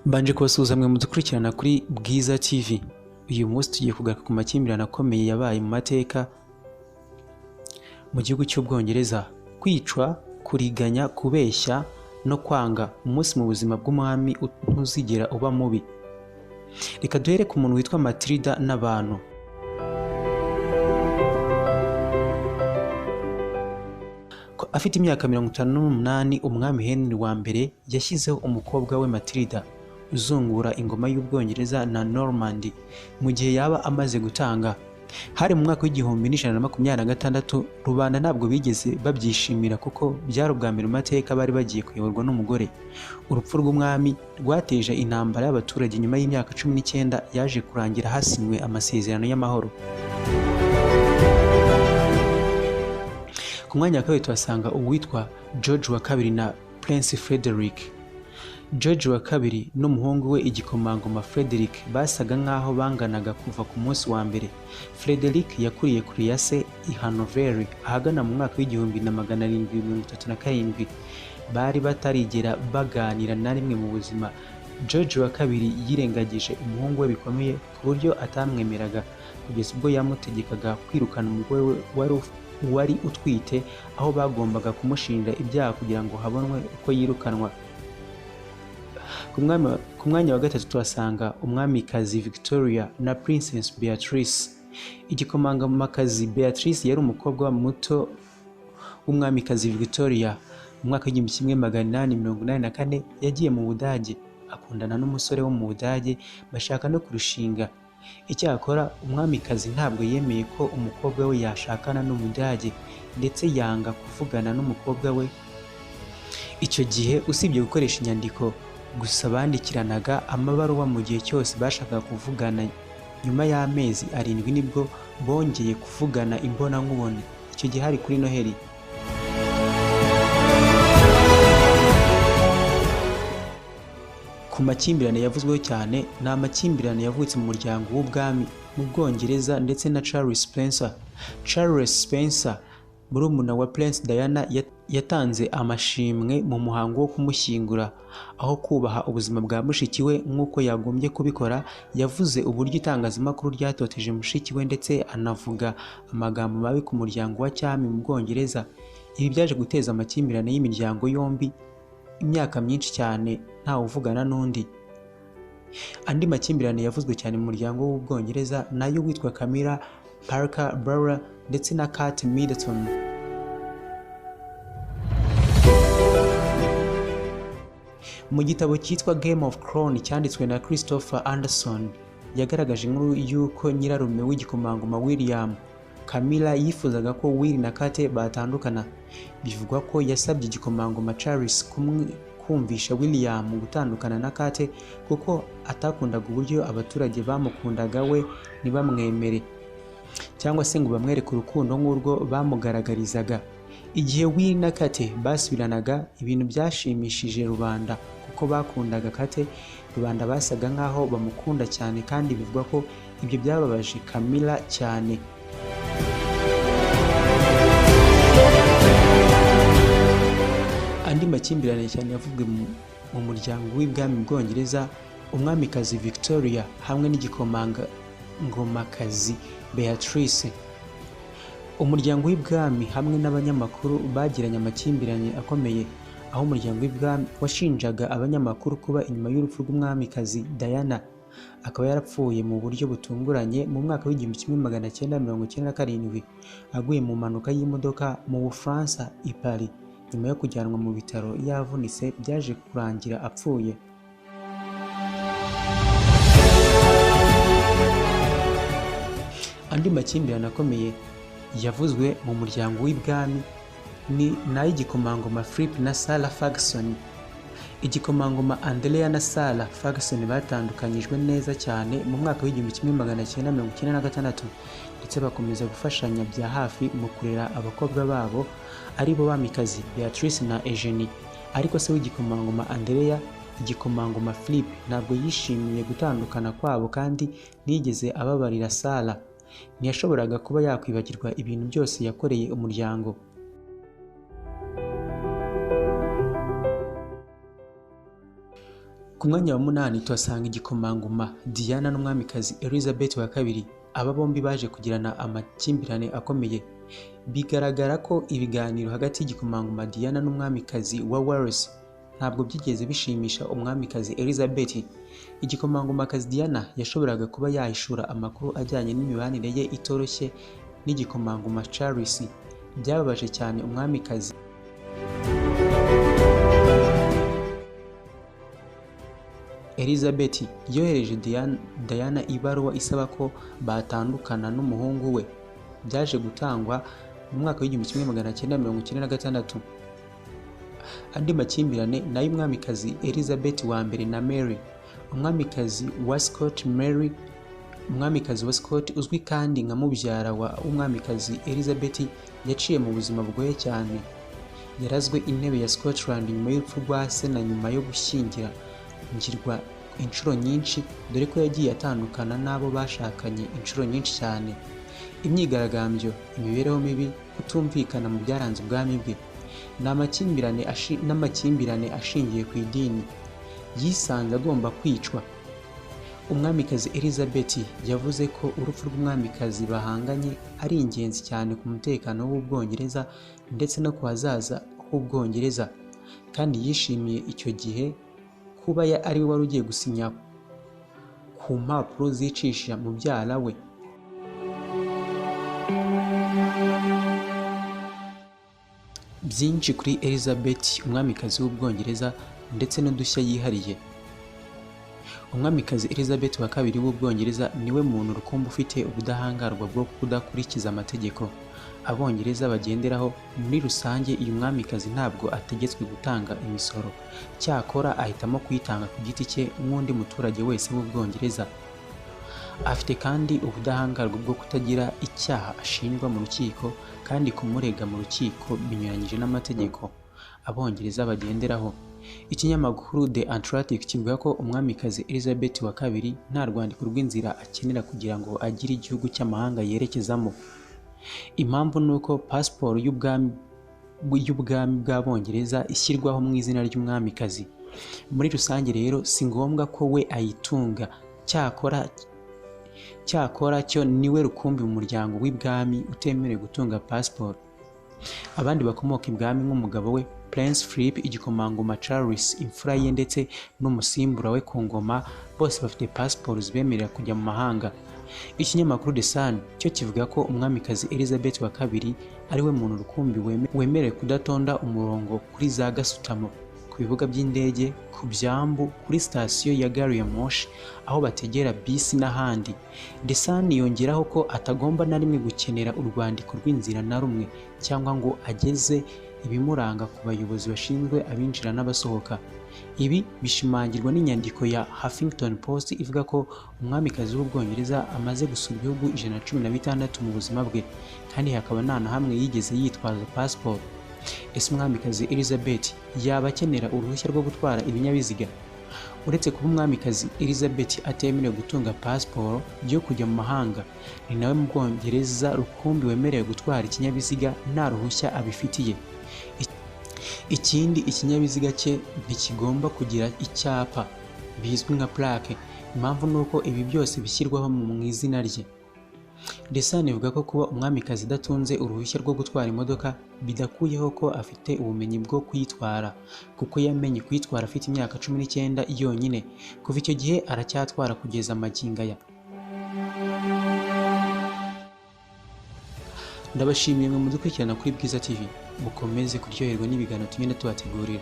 Mbanje kubasuhuza mwe mudukurikirana kuri Bwiza TV. Uyu munsi tugiye kugaruka ku makimbirane akomeye yabaye mu mateka mu gihugu cy'Ubwongereza. Kwicwa, kuriganya, kubeshya no kwanga. Umunsi mu buzima bw'umwami ntuzigera uba mubi. Reka duhere ku muntu witwa Matilda n'abantu. Afite imyaka 58, umwami Henry wa mbere yashyizeho umukobwa we Matilda uzungura ingoma y'Ubwongereza na Normandy mu gihe yaba amaze gutanga. Hari mu mwaka w'1126, rubanda ntabwo bigeze babyishimira kuko byari ubwa mbere mu mateka bari bagiye kuyoborwa n'umugore. Urupfu rw'umwami rwateje intambara y'abaturage. Nyuma y'imyaka 19 yaje kurangira hasinywe amasezerano y'amahoro. Ku mwanya wa kabiri tuhasanga uwitwa George wa kabiri na Prince Frederick. George wa kabiri n'umuhungu we igikomangoma Frederick basaga nk'aho banganaga kuva ku munsi wa mbere. Frederick yakuriye kuri ya se i Hanover ahagana mu mwaka w'1737. Bari batarigera baganira na rimwe mu buzima. George wa kabiri yirengagije umuhungu we bikomeye ku buryo atamwemeraga kugeza ubwo yamutegekaga kwirukana umugore we wari utwite, aho bagombaga kumushinja ibyaha kugira ngo habonwe uko yirukanwa. Ku mwanya wa gatatu tuhasanga umwamikazi Victoria na Princess Beatrice. Igikomangomakazi Beatrice yari umukobwa muto w'umwamikazi Victoria. Mu mwaka w'1884 yagiye mu Budage akundana n'umusore wo mu Budage bashaka no kurushinga. Icyakora umwamikazi ntabwo yemeye ko umukobwa we yashakana n'Umudage ndetse yanga kuvugana n'umukobwa we. Icyo gihe usibye gukoresha inyandiko gusa bandikiranaga amabaruwa mu gihe cyose bashakaga kuvugana. Nyuma y'amezi 7 nibwo bongeye kuvugana imbonankubone. Icyo gihe hari kuri Noheli. Ku makimbirane yavuzweho cyane ni amakimbirane yavutse mu muryango w'ubwami mu Bwongereza ndetse na Charles Spencer. Charles Spencer, murumuna wa Prince Diana, yatanze amashimwe mu muhango wo kumushyingura. Aho kubaha ubuzima bwa mushiki we nk'uko yagombye kubikora, yavuze uburyo itangazamakuru ryatoteje mushiki we ndetse anavuga amagambo mabi ku muryango wa cyami mu Bwongereza. Ibi byaje guteza amakimbirane y'imiryango yombi imyaka myinshi cyane ntawe uvugana n'undi. Andi makimbirane yavuzwe cyane mu muryango w'Ubwongereza nayo witwa Camilla Parker Bowyer ndetse na Kate Middleton. Mu gitabo cyitwa Game of Thrones cyanditswe na Christopher Anderson, yagaragaje inkuru y'uko nyirarume w'igikomangoma William, Camilla yifuzaga ko Will na Kate batandukana. Bivugwa ko yasabye igikomangoma Charles kumvisha William gutandukana na Kate kuko atakundaga uburyo abaturage bamukundaga we ntibamwemere cyangwa se ngo bamwereke urukundo nk'urwo bamugaragarizaga. Igihe Will na Kate basubiranaga, ibintu byashimishije rubanda kuko bakundaga Kate. Rubanda basaga nk'aho bamukunda cyane kandi bivugwa ko ibyo byababaje Camilla cyane. Andi makimbirane cyane yavuzwe mu muryango w'ibwami mu Bwongereza, umwamikazi Victoria hamwe n'igikomangomakazi Beatrice. Umuryango w'ibwami hamwe n'abanyamakuru bagiranye amakimbirane akomeye, aho umuryango w'ibwami washinjaga abanyamakuru kuba inyuma y'urupfu rw'umwamikazi Diana. Akaba yarapfuye mu buryo butunguranye mu mwaka w'1997 aguye mu mpanuka y'imodoka mu Bufaransa i Paris. Nyuma yo kujyanwa mu bitaro yavunitse, byaje kurangira apfuye. Andi makimbirane akomeye yavuzwe mu muryango w'ibwami ni n'ay'igikomangoma Philip na Sarah Ferguson. Igikomangoma Andrea na Sarah Ferguson batandukanyijwe neza cyane mu mwaka w'1996 ndetse bakomeza gufashanya bya hafi mu kurera abakobwa babo aribo bamikazi Beatrice na Eugenie. Ariko se w'igikomangoma Andrea, igikomangoma Philip ntabwo yishimiye gutandukana kwabo kandi ntiyigeze ababarira Sarah. Ntiyashoboraga kuba yakwibagirwa ibintu byose yakoreye umuryango. Ku mwanya wa 8 tuhasanga igikomangoma Diana n'umwamikazi Elizabeth wa kabiri. Aba bombi baje kugirana amakimbirane akomeye. Bigaragara ko ibiganiro hagati y'igikomangoma Diana n'umwamikazi wa Wales ntabwo byigeze bishimisha umwamikazi Elizabeth. Igikomangomakazi Diana yashoboraga kuba yahishura amakuru ajyanye n'imibanire ye itoroshye n'igikomangoma Charles. Byababaje cyane umwamikazi. Elizabeth yohereje Diana ibaruwa isaba ko batandukana n'umuhungu we. Byaje gutangwa mu mwaka w'1996. Andi makimbirane nayo umwamikazi Elizabeth wa mbere na Mary. Umwamikazi wa Scott uzwi kandi nka mubyara wa umwamikazi Elizabeth yaciye mu buzima bugoye cyane. Yarazwe intebe ya Scotland nyuma y'urupfu rwa se na nyuma yo gushyingirwa inshuro nyinshi, dore ko yagiye atandukana n'abo bashakanye inshuro nyinshi cyane. Imyigaragambyo, imibereho mibi, kutumvikana mu byaranze ubwami bwe n'amakimbirane ashingiye ku idini. Yisanze agomba kwicwa. Umwamikazi Elizabeth yavuze ko urupfu rw'umwamikazi bahanganye ari ingenzi cyane ku mutekano w'Ubwongereza ndetse no ku hazaza h'Ubwongereza, kandi yishimiye icyo gihe kuba ari we wari ugiye gusinya ku mpapuro zicisha mubyara we. Byinshi kuri Elizabeth umwamikazi w'Ubwongereza ndetse n'udushya yihariye. Umwamikazi Elizabeth wa kabiri w'Ubwongereza niwe muntu rukumbi ufite ubudahangarwa bwo kudakurikiza amategeko Abongereza bagenderaho. Muri rusange uyu mwamikazi ntabwo ategetswe gutanga imisoro, cyakora ahitamo kuyitanga ku giti cye nk'undi muturage wese w'Ubwongereza. Afite kandi ubudahangarwa bwo kutagira icyaha ashinjwa mu rukiko, kandi kumurega mu rukiko binyuranyije n'amategeko Abongereza bagenderaho. Ikinyamakuru The Atlantic kivuga ko umwamikazi Elizabeth wa kabiri nta rwandiko rw'inzira akenera kugira ngo agire igihugu cy'amahanga yerekezamo. Impamvu ni uko pasiporo y'ubwami bw'Abongereza ishyirwaho mu izina ry'umwamikazi. Muri rusange rero si ngombwa ko we ayitunga, cyakora cyo niwe rukumbi mu muryango w'ibwami utemerewe gutunga pasiporo. Abandi bakomoka ibwami nk'umugabo we Prince Philip, igikomangoma Charles imfura ye ndetse n'umusimbura we ku ngoma, bose bafite pasiporo zibemerera kujya mu mahanga. Ikinyamakuru The Sun cyo kivuga ko umwamikazi Elizabeth wa kabiri ari we muntu rukumbi wemerewe kudatonda umurongo kuri za gasutamo, ku bibuga by'indege, ku byambu, kuri sitasiyo ya gari ya moshi, aho bategera bisi n'ahandi. The Sun yongeraho ko atagomba na rimwe gukenera urwandiko rw'inzira na rumwe, cyangwa ngo ageze ibimuranga ku bayobozi bashinzwe abinjira n'abasohoka. Ibi bishimangirwa n'inyandiko ya Huffington Post ivuga ko umwamikazi w'Ubwongereza amaze gusura ibihugu 116 mu buzima bwe, kandi hakaba nta na hamwe yigeze yitwaza pasiporo. Ese umwamikazi Elizabeth yaba akenera uruhushya rwo gutwara ibinyabiziga? Uretse kuba umwamikazi Elizabeth atemerewe gutunga pasiporo yo kujya mu mahanga, ni nawe mu Bwongereza rukumbi wemerewe gutwara ikinyabiziga nta ruhushya abifitiye. Ikindi, ikinyabiziga cye ntikigomba kugira icyapa bizwi nka plaque. Impamvu ni uko ibi byose bishyirwaho mu izina rye. The Sun ivuga ko kuba umwamikazi adatunze uruhushya rwo gutwara imodoka bidakuyeho ko afite ubumenyi bwo kuyitwara, kuko yamenye kuyitwara afite imyaka 19 yonyine. Kuva icyo gihe aracyatwara kugeza magingo aya. Ndabashimiye mwe mudukurikirana kuri Bwiza TV, mukomeze kuryoherwa n'ibiganiro tugenda tubategurira.